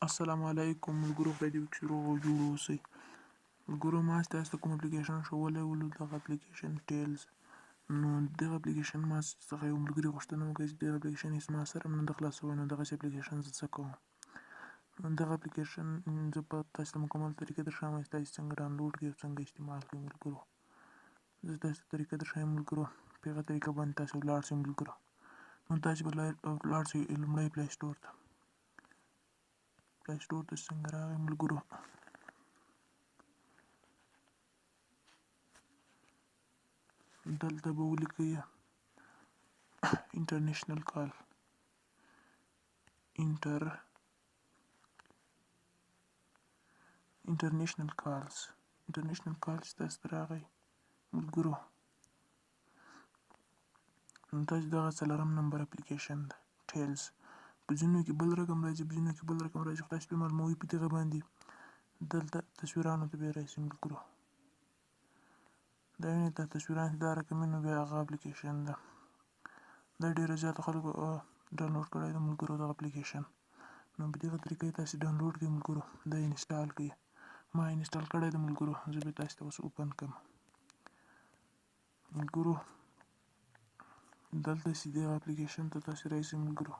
السلام علیکم ملګرو، خدای دې وکړي چې روغ او جوړ اوسئ. ملګرو، ما تاسو ته کوم اپلیکیشن ښوولی ولو، دغه اپلیکیشن ټیلز. نو دغه اپلیکیشن ما څخه یو ملګري غوښتنه وکړه چې دغه اپلیکیشن یې زما سره نه ده خلاصوی، نو دغسې اپلیکیشن زه څه کوم. دغه اپلیکیشن زه په تاسو ته مکمل طریقه درښایم چې تاسو څنګه ډاونلوډ کړئ او څنګه استعمال کړئ. ملګرو، زه تاسو ته طریقه درښایم ملګرو، په هغه طریقه باندې تاسو ولاړ شئ ملګرو. نو تاسو به ولاړ شئ لومړی پلی سټور ته. پلی سټور ته څنګه راغی ملګرو، دلته به ولیکئ انټرنیشنل کال. انټرنیشنل کالز تاسو ته راغی ملګرو. نو تاسو دغه څلورم نمبر اپلیکیشن ده ټیلز. په ځینو کې بل رقم راځي، په ځینو کې بل رقم راځي، خو تاسو پرې معلوموي په دغه باندې. دلته تصویرانو ته بیا راشئ ملګرو. دا وینئ دا تصویران چې دا رقم وي، نو بیا هغه اپلیکیشن ده. دا ډېره زیاتو خلکو ډاونلوډ کړی ده ملګرو دغه اپلیکیشن. نو په دغه طریقه یې تاسې ډاونلوډ کړئ ملګرو، دا انسټال کړئ. ما انسټال کړی ده ملګرو، زه به تاسو ته اوس اوپن کړم ملګرو. دلته چې دغه اپلیکیشن ته تاسې راشئ ملګرو.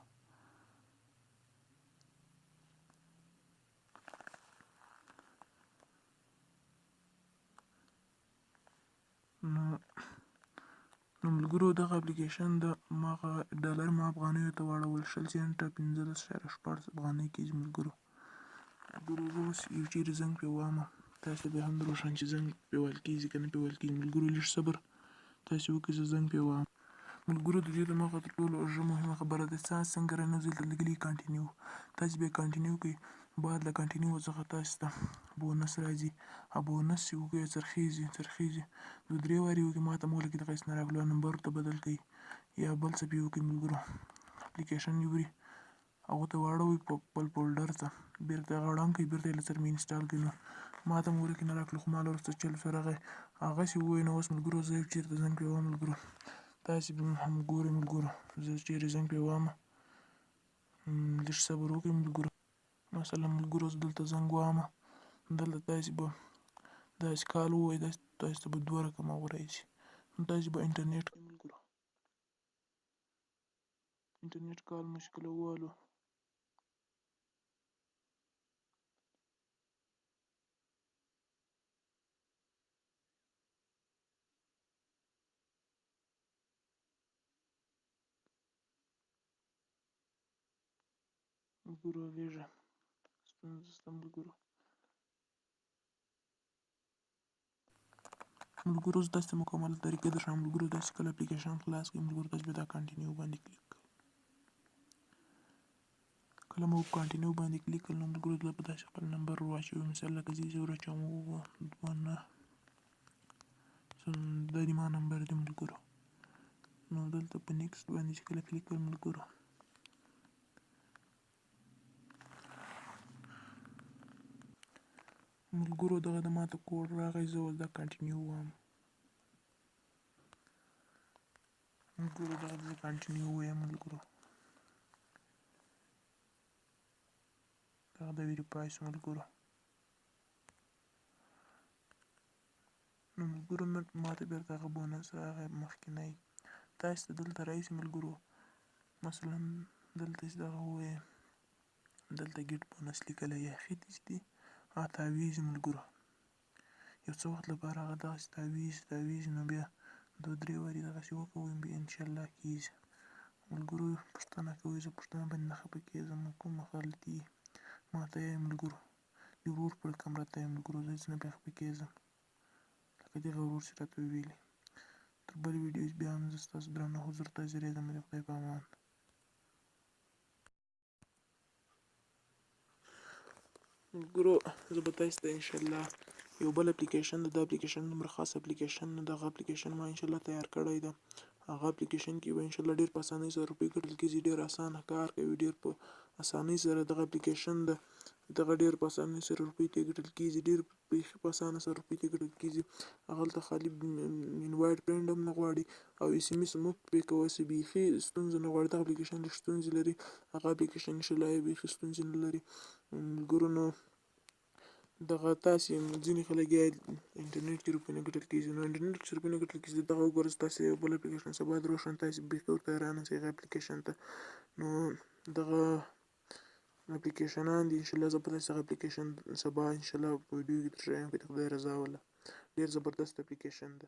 نو ملګرو دغه اپلیکیشن د ماغه ډالر ما افغانیو ته واړول 20 سنټه 15.14 افغانۍ کېږي ملګرو. زه اوس یو چیرې زنګ پرې ووهم، تاسو ته بیا هم در وښایم چې زنګ پرې ویل کېږي که نه پرې ویل کېږي. ملګرو لږ صبر تاسې وکړئ، زه زنګ پرې ووهم. ملګرو د دې دمخه تر ټولو ښه مهمه خبره ده، تاسو څنګه راننوځئ دلته لیکلي کنټینیو، تاسې بیا کنټینیو کوئ. بعد له کنټینیو څخه تاسو ته بونس راځي. بونس چې وکړئ څرخیږي 2-3 وارې وکړئ، ما ته مه ولګي دغسې نه راغلو، نمبر ته بدل کړئ یا بل څه پرې وکړئ ملګرو. اپلیکیشن یوري هغو ته واړوئ په خپل فولډر ته، بېرته هغه ړنګ کړئ، بېرته یې له سره مې انسټال کړئ. نو ما ته مورکې نه راکړل، خو ما له وروسته چل څه راغی هغسې ووایي. نو اوس ملګرو زه یو چېرته زنګ پرې وهم ملګرو، تاسې به هم ګورئ ملګرو. زه چیرې زنګ پرې وهم، لږ صبر وکړئ ملګرو. مثلا ملګرو زه دلته زنګ وهم، دلته تاسې به داسې کال ووایئ، تاسې ته به 2 رقمه ورایځي. نو تاسې به انټرنیټ کې ملګرو انټرنیټ کال مشکل ووهلو. ملګرو غېږه ستونزه شته ملګرو. ملګرو زه تاسو ته مکمل طریقه درښایم ملګرو. تاسې کله اپلیکیشن خلاص کړئ ملګرو، تاسې به دا کنټینیو باندې کلیک کړئ. کله مو کنټینیو باندې کلیک کړل، نو ملګرو دلته به تاسې خپل نمبر واچوئ. مثال لکه زه یې ورچوم 29 دا د ما نمبر دی ملګرو. نو دلته په نیکسټ باندې چې کله کلیک کړل ملګرو دغه د ماته کوډ راغی، زه اوس دا کنټینیو وایم ملګرو. دغه زه کنټینیو وایم ملګرو. دغه د ویریفای شو ملګرو. نو ملګرو ماته بېرته هغه بونس راغی مخکینی. تاسې ته دلته راشئ ملګرو، مثلا دلته چې دغه ووایئ، دلته ګیټ بونس لیکلی یا اخیتي چې دي هغه تعویض ملګرو. یو څه وخت لپاره هغه دغسې تعویض نو بیا 2-3 وارې دغسې وکوئ، بیا انشاءالله کېږي ملګرو. پوښتنه کوئ، زه پوښتنه باندې نه خفه کېږم، کومه غلطي ماته یې ملګرو، د ورور په رقم راته یې ملګرو، زه هېڅ نه پرې خفه کېږم لکه دغه ورور چې راته وویلې. تر بلې ویډیو بیا هم زه ستاسو درانه حضور ته حاضرېږم. د خدای په امان. ملګرو زه به تاسو ته انشاءالله یو بل اپلیکیشن ده، دا اپلیکیشن دومره خاص اپلیکیشن نه ده. هغه اپلیکیشن ما انشاءالله تیار کړی ده. هغه اپلیکیشن کې به انشاءالله ډېر په اسانۍ سره روپۍ ګټل کېږي، ډېر اسانه کار کوي، ډېر په اسانۍ سره دغه اپلیکیشن ده دغه ډېر په اسانۍ سره روپۍ ته ګټل کېږي، ډېر بیخي په اسانه سره روپۍ ته ګټل کېږي. هغلته خالي انوایډ فرینډ هم نه غواړي او اس ام اس مو پرې کواسي، بیخي ستونزه نه غواړي. دغه اپلیکیشن لږ ستونزې لري، هغه اپلیکیشن انشاءالله بیخي ستونزې نه لري. ملګرو نو دغه تاسې ځینې خلک یا انټرنیټ کې روپۍ نه ګټل کېږي، نو انټرنیټ چې روپۍ نه ګټل کېږي دغه وګوره تاسې یو بل اپلیکیشن سبا دروښیم تاسې بیخي ورته حیرانه شئ هغه اپلیکیشن ته. نو دغه اپلیکیشنان دي انشاءالله زه به تاسې هغه اپلیکیشن سبا انشاءالله په ویډیو کې درښایم که د خدای رضا وله. ډېر زبردست اپلیکیشن ده.